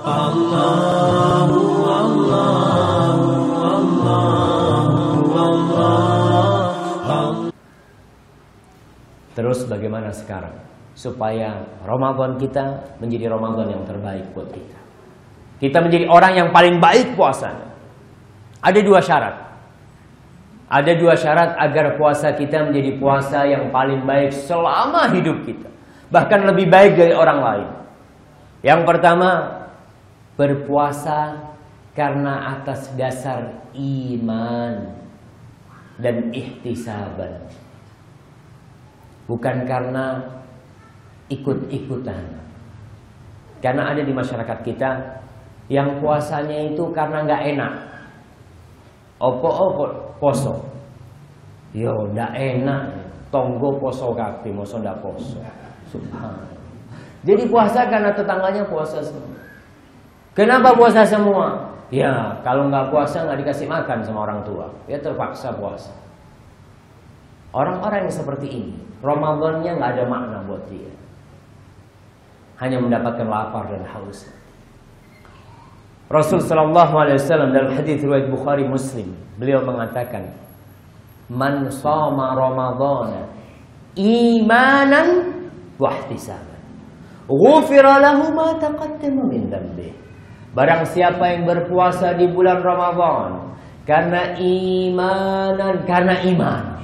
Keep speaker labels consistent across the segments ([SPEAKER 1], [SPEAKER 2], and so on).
[SPEAKER 1] Allahu Allahu Allahu Allah.
[SPEAKER 2] Terus bagaimana sekarang supaya Ramadan kita menjadi Ramadan yang terbaik buat kita? Kita menjadi orang yang paling baik puasanya. Ada dua syarat. Ada dua syarat agar puasa kita menjadi puasa yang paling baik selama hidup kita. Bahkan lebih baik dari orang lain. Yang pertama, berpuasa karena atas dasar iman dan ihtisaban. Bukan karena ikut-ikutan. Karena ada di masyarakat kita yang puasanya itu karena nggak enak. Opo poso. Yo ndak enak. Tonggo poso kabeh, moso ndak poso. Subhanallah. Jadi puasa karena tetangganya puasa semua. Kenapa puasa semua? Ya, kalau nggak puasa nggak dikasih makan sama orang tua. Ya terpaksa puasa. Orang-orang yang seperti ini, Ramadannya nggak ada makna buat dia. Hanya mendapatkan lapar dan haus. Rasul sallallahu alaihi wasallam dalam hadis riwayat Bukhari Muslim, beliau mengatakan, "Man shoma Ramadhana imanan wa ihtisaban, ghufira lahu ma taqaddama min dhanbihi." Barang siapa yang berpuasa di bulan Ramadan karena imanan, karena iman.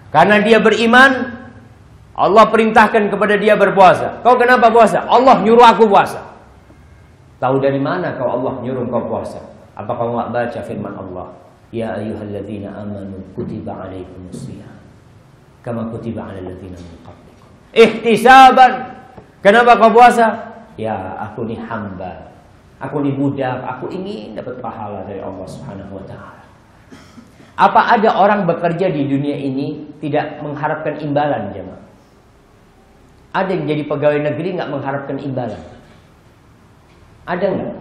[SPEAKER 2] Karena dia beriman, Allah perintahkan kepada dia berpuasa. Kau kenapa puasa? Allah nyuruh aku puasa. Tahu dari mana kau Allah nyuruh kau puasa? Apa kau enggak baca firman Allah? Ya ayyuhalladzina amanu kutiba alaikumusiyam kama kutiba alal ladzina min qablikum. Ihtisaban. Kenapa kau puasa? Ya, aku ni hamba. Aku ni budak, aku ingin dapat pahala dari Allah Subhanahu wa taala. Apa ada orang bekerja di dunia ini tidak mengharapkan imbalan, jemaah? Ada yang jadi pegawai negeri nggak mengharapkan imbalan? Ada nggak?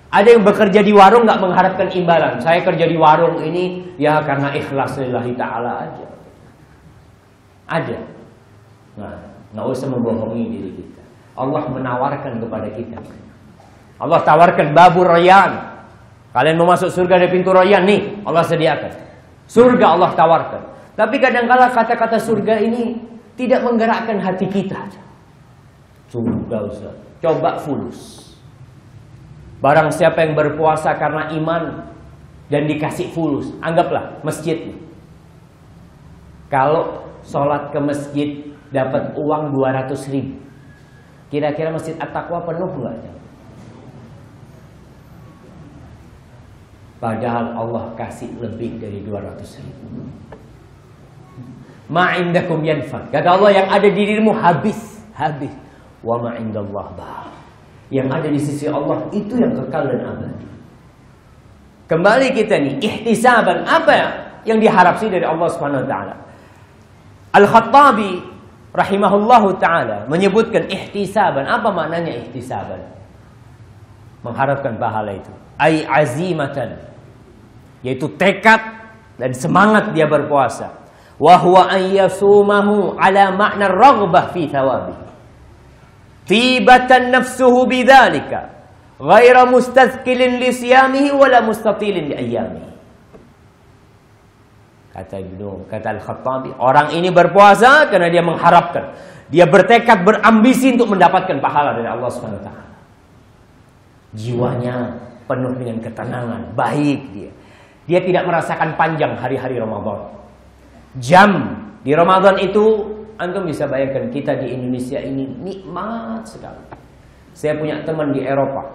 [SPEAKER 2] Ada yang bekerja di warung nggak mengharapkan imbalan? Saya kerja di warung ini ya karena ikhlas lillahi ta'ala aja. Ada. Nah, nggak usah membohongi diri kita. Allah menawarkan kepada kita. Allah tawarkan babur rayyan. Kalian mau masuk surga dari pintu rayyan nih, Allah sediakan. Surga Allah tawarkan. Tapi kadang-kala kata-kata surga ini tidak menggerakkan hati kita. Surga Ustaz. Coba fulus. Barang siapa yang berpuasa karena iman dan dikasih fulus, anggaplah masjid. Kalau sholat ke masjid dapat uang 200.000, kira-kira masjid At-Taqwa penuh nggak? Padahal Allah kasih lebih dari 200.000. Ma'indakum yanfad. Kata Allah, yang ada di dirimu habis. Wa ma'indallah ba'. Yang ada di sisi Allah itu yang kekal dan abadi. Kembali kita nih, ihtisaban apa yang diharap sih dari Allah Subhanahu wa taala? Al-Khattabi rahimahullahu taala menyebutkan ihtisaban. Apa maknanya ihtisaban? Mengharapkan pahala itu. Ai azimatan, yaitu tekad dan semangat dia berpuasa. Wa huwa an yasumahu ala ma'na raghbah fi thawabihi. Tibatan nafsuhu bidzalika ghaira mustazkilin li siyamihi wala mustatilin li ayyamihi. Kata Al-Khattabi, orang ini berpuasa karena dia mengharapkan, dia bertekad, berambisi untuk mendapatkan pahala dari Allah Subhanahu wa taala. Jiwanya penuh dengan ketenangan, baik dia. Dia tidak merasakan panjang hari-hari Ramadan. Jam di Ramadan itu, antum bisa bayangkan kita di Indonesia ini nikmat sekali. Saya punya teman di Eropa.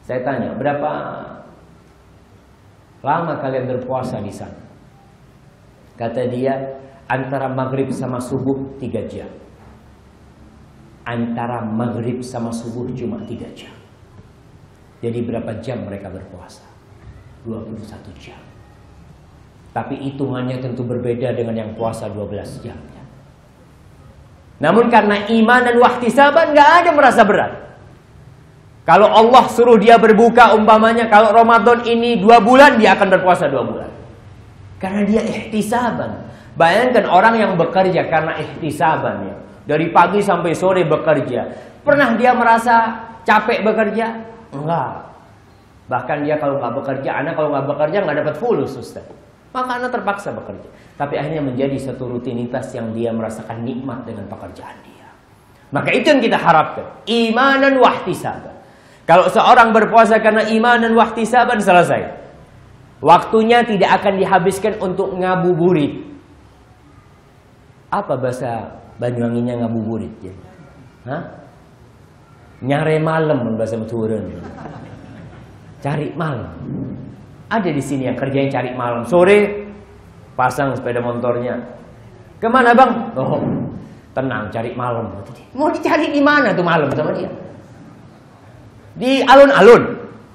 [SPEAKER 2] Saya tanya, berapa lama kalian berpuasa di sana? Kata dia, antara maghrib sama subuh 3 jam. Antara maghrib sama subuh cuma 3 jam. Jadi berapa jam mereka berpuasa? 21 jam. Tapi hitungannya tentu berbeda dengan yang puasa 12 jam. Namun karena iman dan wahtisaban gak ada merasa berat. Kalau Allah suruh dia berbuka umpamanya, kalau Ramadan ini 2 bulan, dia akan berpuasa 2 bulan. Karena dia ihtisaban. Bayangkan orang yang bekerja karena ihtisaban ya. Dari pagi sampai sore bekerja. Pernah dia merasa capek bekerja? Enggak. Bahkan dia kalau nggak bekerja, anak kalau nggak bekerja nggak dapat fulus, Ustaz. Maka anak terpaksa bekerja. Tapi akhirnya menjadi satu rutinitas yang dia merasakan nikmat dengan pekerjaan dia. Maka itu yang kita harapkan. Imanan wahtisaban. Kalau seorang berpuasa karena imanan wahtisaban, selesai. Waktunya tidak akan dihabiskan untuk ngabuburit. Apa bahasa Banyuwanginya ngabuburit? Ya? Hah? Nyare malam bahasa Madura. Cari malam. Ada di sini yang kerjanya cari malam. Sore pasang sepeda motornya. Kemana bang? Oh, tenang cari malam. Mau dicari di mana tuh malam sama dia? Di alun-alun.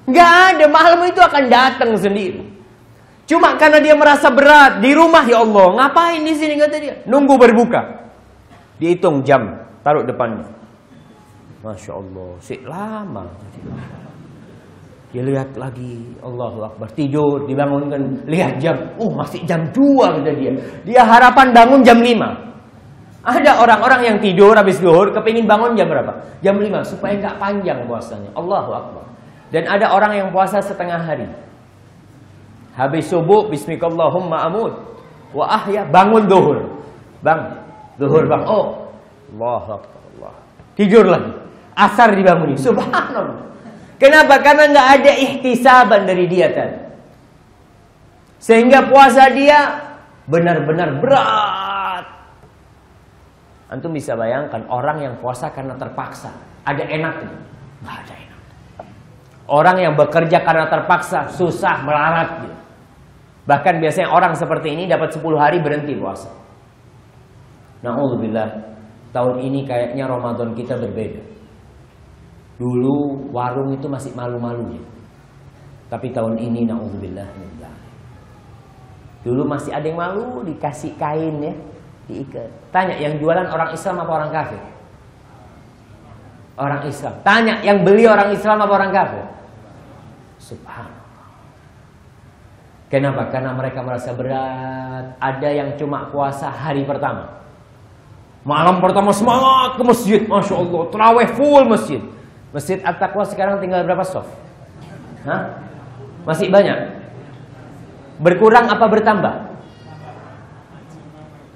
[SPEAKER 2] Nggak ada, malam itu akan datang sendiri. Cuma karena dia merasa berat di rumah, ya Allah, ngapain di sini kata dia? Nunggu berbuka. Dihitung jam, taruh depannya. Masya Allah, sik lama. Dia lihat lagi, Allahu Akbar, tidur, dibangunkan, lihat jam, masih jam 2 kata dia. Dia harapan bangun jam 5. Ada orang-orang yang tidur habis zuhur, kepingin bangun jam berapa? Jam 5, supaya nggak panjang puasanya. Allahu Akbar. Dan ada orang yang puasa setengah hari. Habis subuh, bismikallahumma amut wa ahya, bangun zuhur. Bang, zuhur bang, Allahu Akbar, Allah. Tidur lagi. Asar dibanguni, subhanallah. Kenapa? Karena nggak ada ihtisaban dari dia tadi. Sehingga puasa dia benar-benar berat. Antum bisa bayangkan orang yang puasa karena terpaksa. Ada enaknya? Nggak ada enak. Orang yang bekerja karena terpaksa, susah, melarat. Gitu. Bahkan biasanya orang seperti ini dapat 10 hari berhenti puasa. Na'udzubillah. Tahun ini kayaknya Ramadan kita berbeda. Dulu warung itu masih malu-malunya. Tapi tahun ini na'udzubillah. Dulu masih ada yang malu, dikasih kain ya, diikat. Tanya yang jualan orang Islam apa orang kafir? Orang Islam. Tanya yang beli orang Islam apa orang kafir? Subhanallah. Kenapa? Karena mereka merasa berat. Ada yang cuma puasa hari pertama. Malam pertama semangat ke masjid, Masya Allah, tarawih full masjid. Masjid At-Taqwa sekarang tinggal berapa sof? Hah? Masih banyak? Berkurang apa bertambah?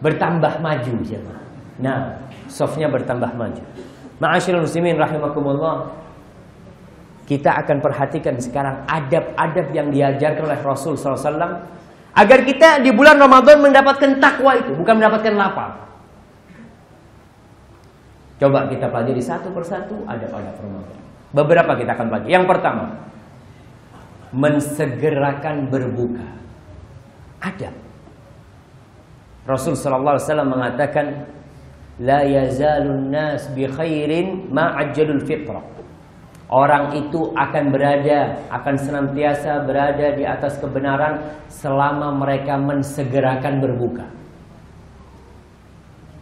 [SPEAKER 2] Bertambah maju. Nah, sofnya bertambah maju. Ma'asyiral muslimin rahimakumullah. Kita akan perhatikan sekarang adab-adab yang diajarkan oleh Rasul SAW. Agar kita di bulan Ramadan mendapatkan takwa itu, bukan mendapatkan lapar. Coba kita pelajari satu persatu adab-adab Ramadan. Beberapa kita akan pelajari. Yang pertama, mensegerakan berbuka. Adab. Rasul sallallahu alaihi wasallam mengatakan, la yazalun nas bi khairin ma ajjalul fitrah. Orang itu akan senantiasa berada di atas kebenaran selama mereka mensegerakan berbuka.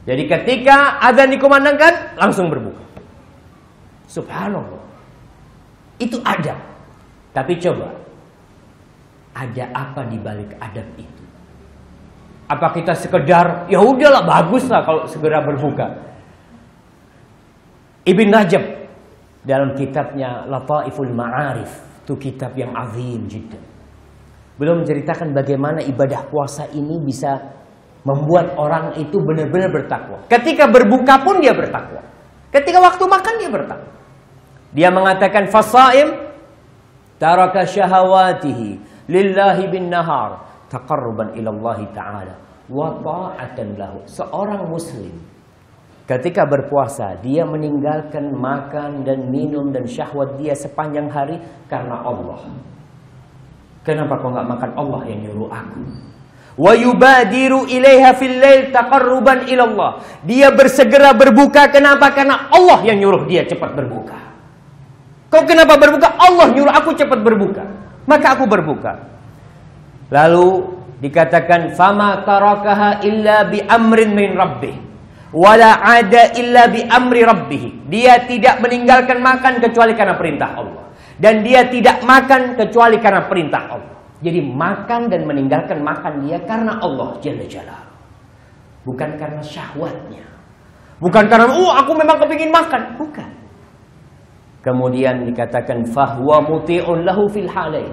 [SPEAKER 2] Jadi ketika azan dikumandangkan, langsung berbuka. Subhanallah. Itu adab. Tapi coba, ada apa di balik adab itu? Apa kita sekedar, ya udahlah baguslah kalau segera berbuka. Ibn Rajab dalam kitabnya Lataiful Ma'arif, itu kitab yang azim juga. Beliau menceritakan bagaimana ibadah puasa ini bisa membuat orang itu benar-benar bertakwa. Ketika berbuka pun dia bertakwa. Ketika waktu makan dia bertakwa. Dia mengatakan fasaim taraka syahawatihi lillahi bin nahar taqarruban ila Allah taala wa ta'atan lahu. Seorang muslim ketika berpuasa dia meninggalkan makan dan minum dan syahwat dia sepanjang hari karena Allah. Kenapa kau enggak makan? Allah yang nyuruh aku. Wa yubadiru ilaiha fil lail taqarruban ila Allah. Dia bersegera berbuka, kenapa? Karena Allah yang nyuruh dia cepat berbuka. Kau kenapa berbuka? Allah nyuruh aku cepat berbuka, maka aku berbuka. Lalu dikatakan fama tarakaha illa bi amrin min rabbih wala ada illa bi amri rabbih. Dia tidak meninggalkan makan kecuali karena perintah Allah, dan dia tidak makan kecuali karena perintah Allah. Jadi makan dan meninggalkan makan dia karena Allah Jalla Jalaluhu. Bukan karena syahwatnya. Bukan karena aku memang kepingin makan. Bukan. Kemudian dikatakan fahuwa muti'un lahu fil halain.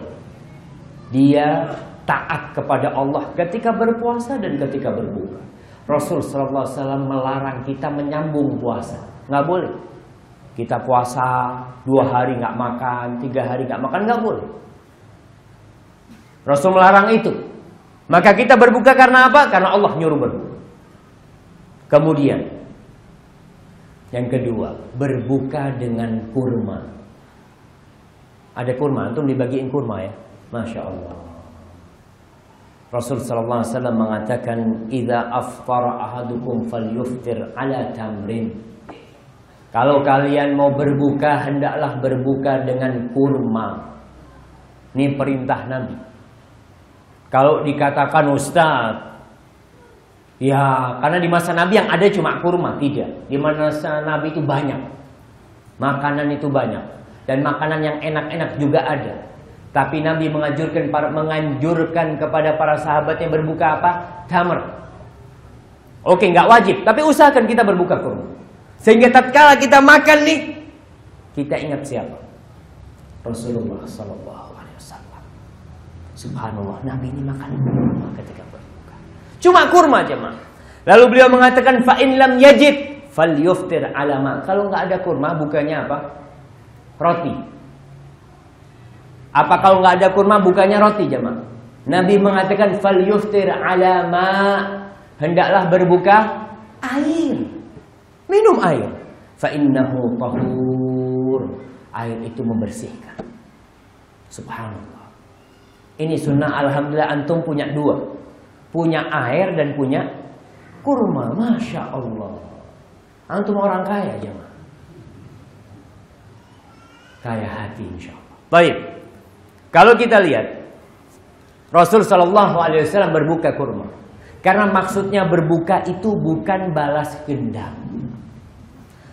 [SPEAKER 2] Dia taat kepada Allah ketika berpuasa dan ketika berbuka. Rasul sallallahu alaihi wasallam melarang kita menyambung puasa. Nggak boleh. Kita puasa 2 hari nggak makan, 3 hari nggak makan, nggak boleh. Rasul melarang itu. Maka kita berbuka karena apa? Karena Allah nyuruh berbuka. Kemudian yang kedua, berbuka dengan kurma. Ada kurma, antum dibagiin kurma ya? Masya Allah. Rasul sallallahu alaihi wasallam mengatakan, "Idza aftara ahadukum falyuftir ala tamrin." Kalau kalian mau berbuka, hendaklah berbuka dengan kurma. Ini perintah Nabi. Kalau dikatakan Ustaz, ya, karena di masa Nabi yang ada cuma kurma, tidak. Di masa Nabi itu banyak. Makanan itu banyak. Dan makanan yang enak-enak juga ada. Tapi Nabi menganjurkan kepada para sahabatnya berbuka apa? Tamr. Oke, nggak wajib. Tapi usahakan kita berbuka kurma. Sehingga tatkala kita makan nih, kita ingat siapa? Rasulullah sallallahu alaihi wasallam. Subhanallah, Nabi ini makan kurma ketika berbuka. Cuma kurma jemaah. Lalu beliau mengatakan fa in lam yajid falyuftir ala ma. Kalau nggak ada kurma, bukanya apa? Roti. Apa kalau nggak ada kurma, bukanya roti jemaah? Nabi mengatakan falyuftir ala ma. Hendaklah berbuka air. Minum air. Fa innahu tahur. Air itu membersihkan. Subhanallah. Ini sunnah, alhamdulillah antum punya 2. Punya air dan punya kurma. Masya Allah. Antum orang kaya jemaah. Kaya hati insya Allah. Baik. Kalau kita lihat Rasul sallallahu alaihi wasallam berbuka kurma. Karena maksudnya berbuka itu bukan balas dendam.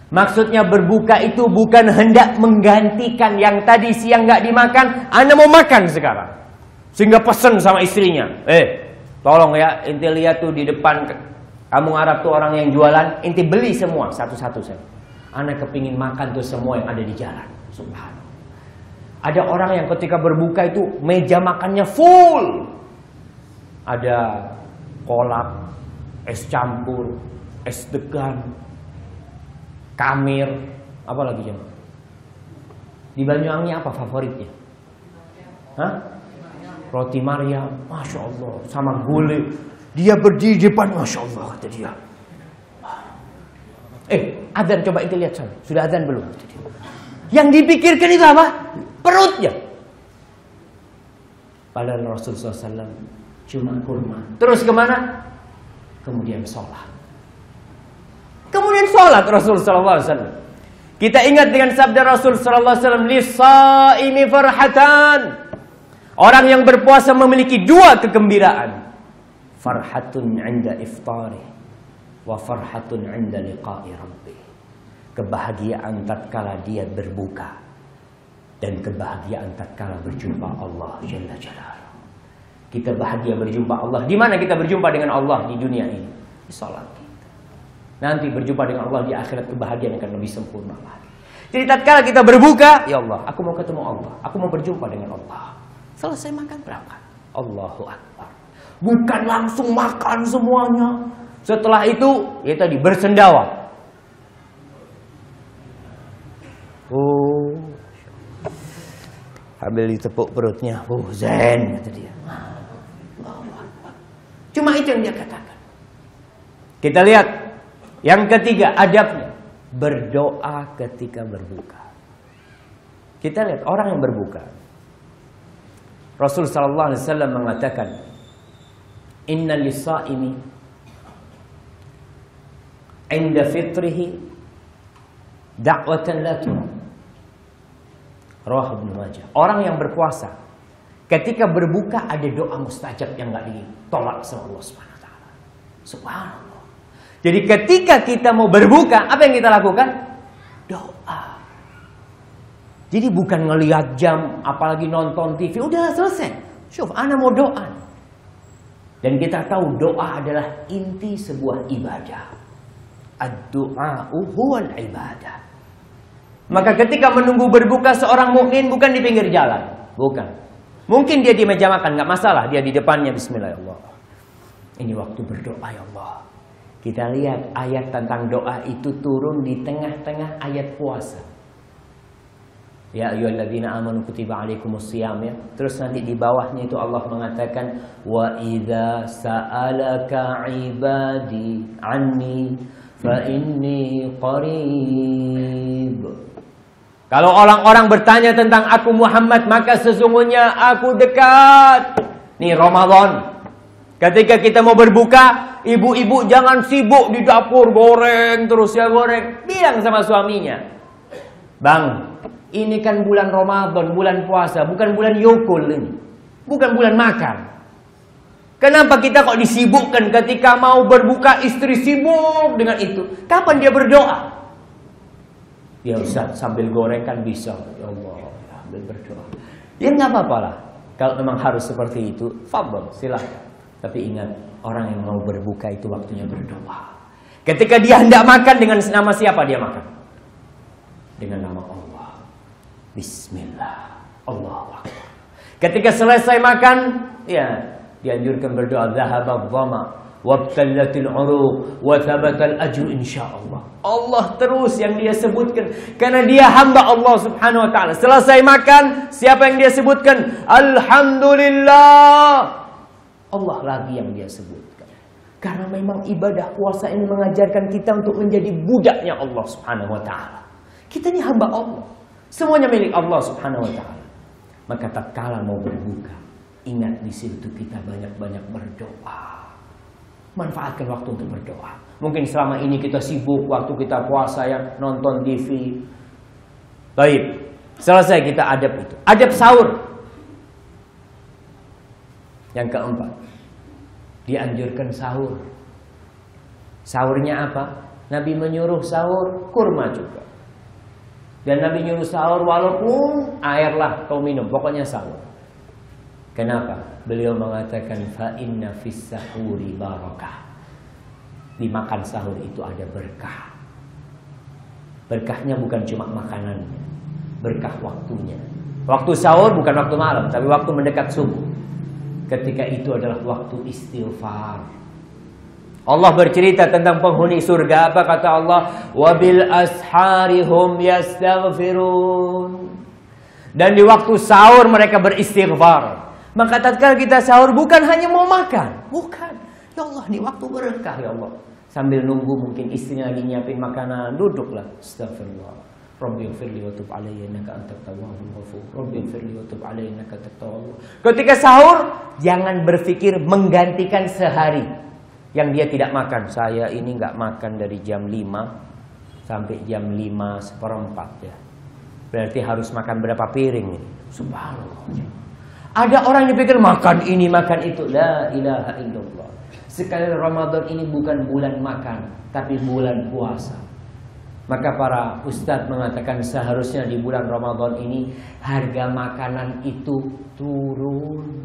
[SPEAKER 2] Maksudnya berbuka itu bukan hendak menggantikan yang tadi siang nggak dimakan, Anda mau makan sekarang. Sehingga pesan sama istrinya, tolong ya, inti lihat tuh di depan kampung Arab tuh orang yang jualan, inti beli semua satu-satu saja. Anda kepingin makan tuh semua yang ada di jalan. Subhanallah. Ada orang yang ketika berbuka itu meja makannya full. Ada kolak, es campur, es degan, kamir, apa lagi jemaah? Di Banyuwangi apa favoritnya? Hah? Roti Maria, Masya Allah, sama gulai. Dia berdiri di depan, Masya Allah, kata dia. Adzan, coba itu lihat sana. Sudah adzan belum? Kata dia. Yang dipikirkan itu apa? Perutnya. Padahal Rasulullah SAW cuma kurma. Terus kemana? Kemudian sholat. Kemudian sholat Rasulullah SAW. Kita ingat dengan sabda Rasul SAW, "Lis-shaimi farhatan." Orang yang berpuasa memiliki 2 kegembiraan. Farhatun 'inda iftari wa farhatun 'inda liqa'i rabbih. Kebahagiaan tatkala dia berbuka dan kebahagiaan tatkala berjumpa Allah Jalla Jalaluhu. Kita bahagia berjumpa Allah. Di mana kita berjumpa dengan Allah di dunia ini? Di salat kita. Nanti berjumpa dengan Allah di akhirat, kebahagiaan akan lebih sempurna lagi. Jadi tatkala kita berbuka, ya Allah, aku mau ketemu Allah, aku mau berjumpa dengan Allah. Selesai makan berangkat. Allahu Akbar. Bukan langsung makan semuanya. Setelah itu, ya tadi bersendawa. Ambil ditepuk perutnya. Zen, kata dia. Cuma itu yang dia katakan. Kita lihat yang ketiga, adabnya berdoa ketika berbuka. Kita lihat orang yang berbuka. Rasul sallallahu alaihi wasallam mengatakan, "Inna lis-shaimi 'inda fitrihi da'watan la turad." Rawahu Ibnu Majah. Orang yang berpuasa ketika berbuka ada doa mustajab yang enggak ditolak sama Allah Subhanahu wa taala. Subhanallah. Jadi ketika kita mau berbuka, apa yang kita lakukan? Doa. Jadi bukan ngelihat jam, apalagi nonton TV, udah selesai. Syuf, ana mau doa. Dan kita tahu doa adalah inti sebuah ibadah. Ad-du'a'u huwal ibadah. Maka ketika menunggu berbuka seorang mukmin bukan di pinggir jalan, bukan. Mungkin dia di meja makan, nggak masalah, dia di depannya bismillahirrahmanirrahim. Ini waktu berdoa ya Allah. Kita lihat ayat tentang doa itu turun di tengah-tengah ayat puasa. Ya ayyuhalladzina amanu kutiba alaikumusiyam ya. Terus nanti di bawahnya itu Allah mengatakan wa idza sa'alaka ibadi anni fa inni qarib. Kalau orang-orang bertanya tentang aku Muhammad, maka sesungguhnya aku dekat. Nih Ramadan. Ketika kita mau berbuka, ibu-ibu jangan sibuk di dapur goreng terus ya goreng. Bilang sama suaminya, "Bang, ini kan bulan Ramadan, bulan puasa, bukan bulan yukul ini. Bukan bulan makan. Kenapa kita kok disibukkan ketika mau berbuka, istri sibuk dengan itu? Kapan dia berdoa?" Ya Ustaz, sambil goreng kan bisa. Ya Allah, sambil berdoa. Ya nggak apa-apa lah. Kalau memang harus seperti itu, fadhol, silakan. Tapi ingat, orang yang mau berbuka itu waktunya berdoa. Ketika dia hendak makan, dengan nama siapa dia makan? Dengan nama Allah. Bismillah. Allahu Akbar. Ketika selesai makan, ya dianjurkan berdoa. Dhahaba dhama wabtallatil uruq wa thabatal ajru insyaallah. Allah terus yang dia sebutkan karena dia hamba Allah Subhanahu wa taala. Selesai makan, siapa yang dia sebutkan? Alhamdulillah. Allah lagi yang dia sebutkan. Karena memang ibadah puasa ini mengajarkan kita untuk menjadi budaknya Allah Subhanahu wa taala. Kita ini hamba Allah. Semuanya milik Allah Subhanahu wa taala. Maka tatkala mau berbuka, ingat di situ kita banyak-banyak berdoa. Manfaatkan waktu untuk berdoa. Mungkin selama ini kita sibuk waktu kita puasa ya nonton TV. Baik, selesai kita adab itu. Adab sahur. Yang keempat, dianjurkan sahur. Sahurnya apa? Nabi menyuruh sahur kurma juga. Dan Nabi nyuruh sahur walaupun air lah kau minum, pokoknya sahur. Kenapa? Beliau mengatakan fa inna fis sahuri barakah. Dimakan sahur itu ada berkah. Berkahnya bukan cuma makanannya, berkah waktunya. Waktu sahur bukan waktu malam, tapi waktu mendekat subuh. Ketika itu adalah waktu istighfar. Allah bercerita tentang penghuni surga. Apa kata Allah? Wabil asharihum yastaghfirun. Dan di waktu sahur mereka beristighfar. Maka tatkala kita sahur bukan hanya mau makan. Bukan. Ya Allah, ini waktu berkah ya Allah. Sambil nunggu mungkin istrinya lagi nyiapin makanan. Duduklah. Astagfirullah. Rabbi ighfirli wa tub alayya innaka antat tawwabur ghafur. Rabbi ighfirli wa tub alayya innaka antat tawwabur. Ketika sahur, jangan berpikir menggantikan sehari yang dia tidak makan. Saya ini nggak makan dari jam 5 sampai jam 5:15 ya. Berarti harus makan berapa piring ini? Subhanallah. Ada orang yang pikir makan ini, makan itu. La ilaha illallah. Sekali Ramadan ini bukan bulan makan, tapi bulan puasa. Maka para ustadz mengatakan seharusnya di bulan Ramadan ini harga makanan itu turun.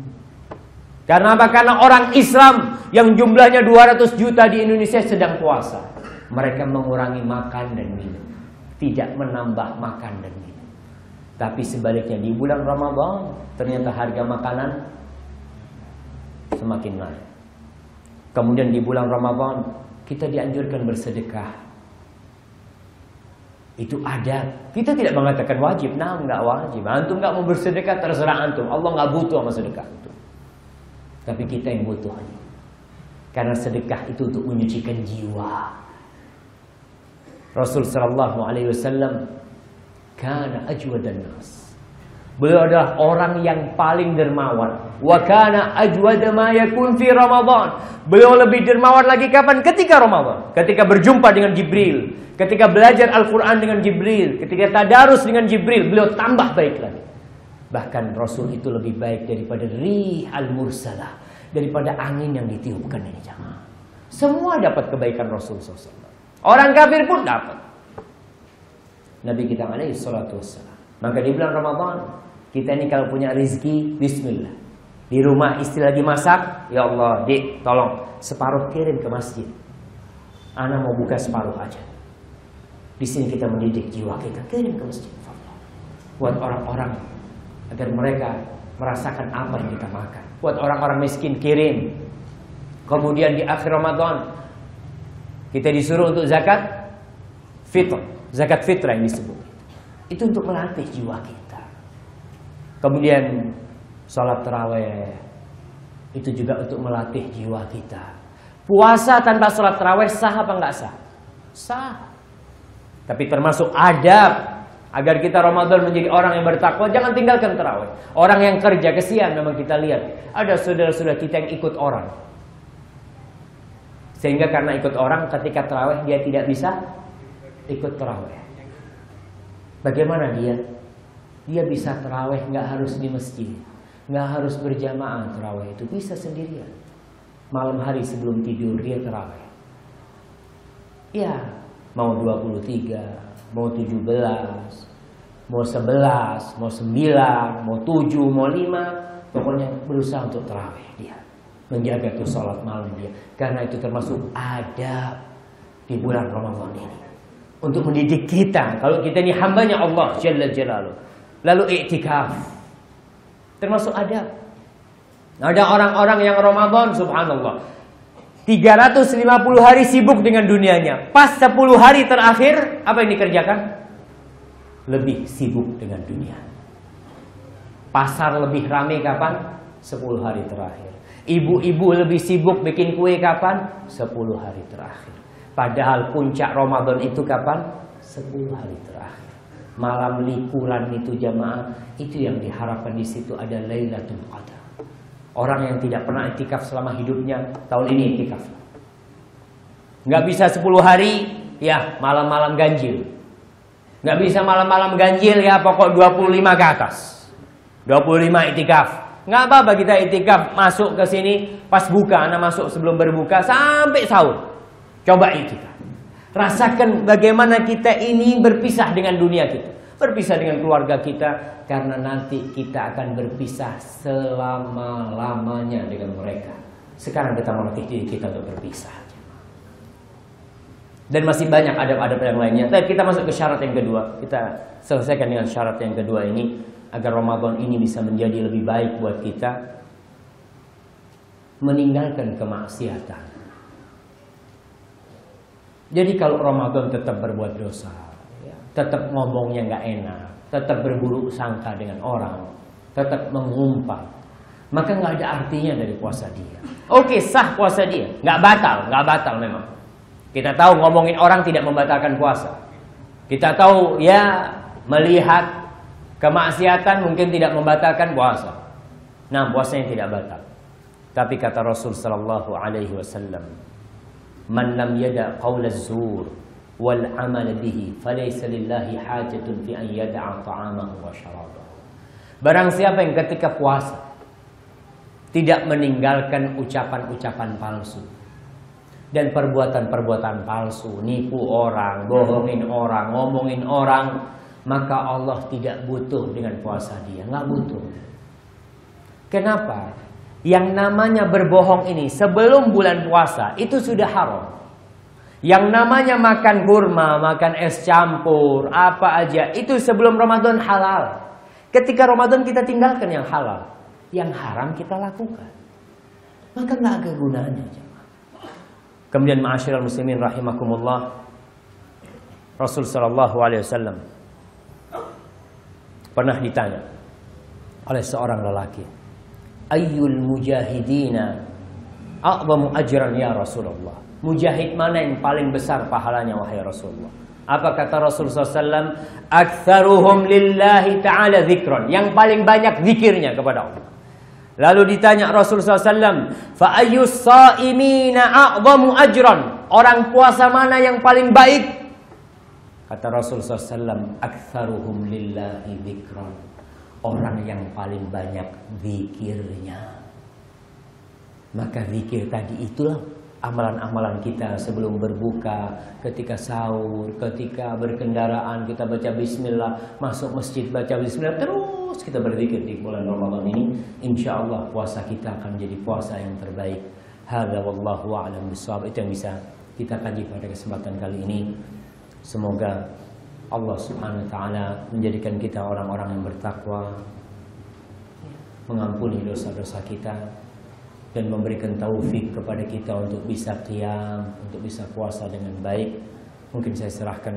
[SPEAKER 2] Karena apa? Karena orang Islam yang jumlahnya 200 juta di Indonesia sedang puasa. Mereka mengurangi makan dan minum, tidak menambah makan dan minum. Tapi sebaliknya di bulan Ramadan ternyata harga makanan semakin naik. Kemudian di bulan Ramadan kita dianjurkan bersedekah. Itu adab. Kita tidak mengatakan wajib. Nah, enggak wajib. Antum enggak mau bersedekah, terserah antum. Allah enggak butuh sama sedekah antum. Tapi kita yang butuh. Karena sedekah itu untuk menyucikan jiwa. Rasul sallallahu alaihi wasallam kana ajwadan nas. Beliau adalah orang yang paling dermawan. Wa kana ajwada ma yakun fi Ramadan. Beliau lebih dermawan lagi kapan? Ketika Ramadan. Ketika berjumpa dengan Jibril. Ketika belajar Al-Quran dengan Jibril. Ketika tadarus dengan Jibril. Beliau tambah baik lagi. Bahkan Rasul itu lebih baik daripada rih al-mursalah. Daripada angin yang ditiupkan ini jamaah. Semua dapat kebaikan Rasul SAW. Orang kafir pun dapat. Nabi kita alaihi salatu wassalam. Maka di bulan Ramadan, kita ini kalau punya rezeki, bismillah. Di rumah istri lagi masak, ya Allah, Dik, tolong separuh kirim ke masjid. Ana mau buka separuh aja. Di sini kita mendidik jiwa kita, kirim ke masjid. Buat orang-orang agar mereka merasakan apa yang kita makan. Buat orang-orang miskin, kirim. Kemudian di akhir Ramadan kita disuruh untuk zakat fitr, zakat fitrah yang disebut. Itu untuk melatih jiwa kita. Kemudian salat tarawih, itu juga untuk melatih jiwa kita. Puasa tanpa salat tarawih sah apa enggak sah? Sah. Tapi termasuk adab agar kita Ramadan menjadi orang yang bertakwa, jangan tinggalkan tarawih. Orang yang kerja, kesian memang kita lihat. Ada saudara-saudara kita yang ikut orang. Sehingga karena ikut orang ketika tarawih dia tidak bisa ikut tarawih. Bagaimana dia? Dia bisa tarawih nggak harus di masjid, nggak harus berjamaah tarawih, itu bisa sendirian. Malam hari sebelum tidur dia tarawih. Ya, mau 23, mau 17, mau 11, mau 9, mau 7, mau 5, pokoknya berusaha untuk tarawih dia. Menjaga tuh sholat malam dia. Karena itu termasuk adab di bulan Ramadan ini. Untuk mendidik kita, kalau kita ini hambanya Allah Jalla Jalaluh. Lalu i'tikaf, termasuk adab. Ada orang-orang yang Ramadan, subhanallah, 350 hari sibuk dengan dunianya. Pas 10 hari terakhir, apa yang dikerjakan? Lebih sibuk dengan dunia. Pasar lebih ramai kapan? 10 hari terakhir. Ibu-ibu lebih sibuk bikin kue kapan? 10 hari terakhir. Padahal puncak Ramadan itu kapan? 10 hari terakhir. Malam liburan itu jamaah, itu yang diharapkan di situ ada Lailatul Qadar. Orang yang tidak pernah iktikaf selama hidupnya, tahun ini iktikaf. Nggak bisa 10 hari, ya malam-malam ganjil. Nggak bisa malam-malam ganjil, ya pokok 25 ke atas. 25 iktikaf. Nggak apa-apa kita iktikaf, masuk ke sini pas buka, anak masuk sebelum berbuka sampai sahur. Coba iktikaf. Rasakan bagaimana kita ini berpisah dengan dunia kita, berpisah dengan keluarga kita, karena nanti kita akan berpisah selama-lamanya dengan mereka. Sekarang kita melatih diri kita untuk berpisah. Dan masih banyak adab-adab yang lainnya. Tapi kita masuk ke syarat yang kedua. Kita selesaikan dengan syarat yang kedua ini, agar Ramadan ini bisa menjadi lebih baik buat kita. Meninggalkan kemaksiatan. Jadi kalau Ramadan tetap berbuat dosa, ya, tetap ngomongnya nggak enak, tetap berburuk sangka dengan orang, tetap mengumpat, maka nggak ada artinya dari puasa dia. Oke, sah puasa dia, nggak batal memang. Kita tahu ngomongin orang tidak membatalkan puasa. Kita tahu ya melihat kemaksiatan mungkin tidak membatalkan puasa. Nah, puasanya tidak batal. Tapi kata Rasul sallallahu alaihi wasallam, "Man lam yada' qaula az-zur wal 'amal bihi, falaysa lillahi hajatun fi an yada'a ta'amahu wa syarabahu." Barang siapa yang ketika puasa tidak meninggalkan ucapan-ucapan palsu dan perbuatan-perbuatan palsu, nipu orang, bohongin orang, ngomongin orang, maka Allah tidak butuh dengan puasa dia, nggak butuh. Kenapa? Yang namanya berbohong ini sebelum bulan puasa itu sudah haram. Yang namanya makan kurma, makan es campur, apa aja itu sebelum Ramadan halal. Ketika Ramadan kita tinggalkan yang halal, yang haram kita lakukan, maka nggak ada gunanya. Kemudian ma'asyiral muslimin rahimakumullah, Rasul sallallahu alaihi wasallam pernah ditanya oleh seorang lelaki, ayyul mujahidina a'zamu ajran ya Rasulullah? Mujahid mana yang paling besar pahalanya wahai Rasulullah? Apa kata Rasul SAW? Aktsaruhum lillahi ta'ala dzikran, yang paling banyak zikirnya kepada Allah. Lalu ditanya Rasul SAW, fa ayyus shaimina a'zamu ajran? Orang puasa mana yang paling baik? Kata Rasul SAW, aktsaruhum lillahi dzikran, orang yang paling banyak zikirnya. Maka zikir tadi itulah amalan-amalan kita sebelum berbuka, ketika sahur, ketika berkendaraan kita baca bismillah, masuk masjid baca bismillah, terus kita berzikir di bulan Ramadan ini. InsyaAllah puasa kita akan menjadi puasa yang terbaik. Hadza wallahu a'lam bishawab. Itu yang bisa kita kaji pada kesempatan kali ini. Semoga Allah Subhanahu wa taala menjadikan kita orang-orang yang bertakwa, mengampuni dosa-dosa kita, dan memberikan taufik kepada kita untuk bisa qiyam, untuk bisa puasa dengan baik. Mungkin saya serahkan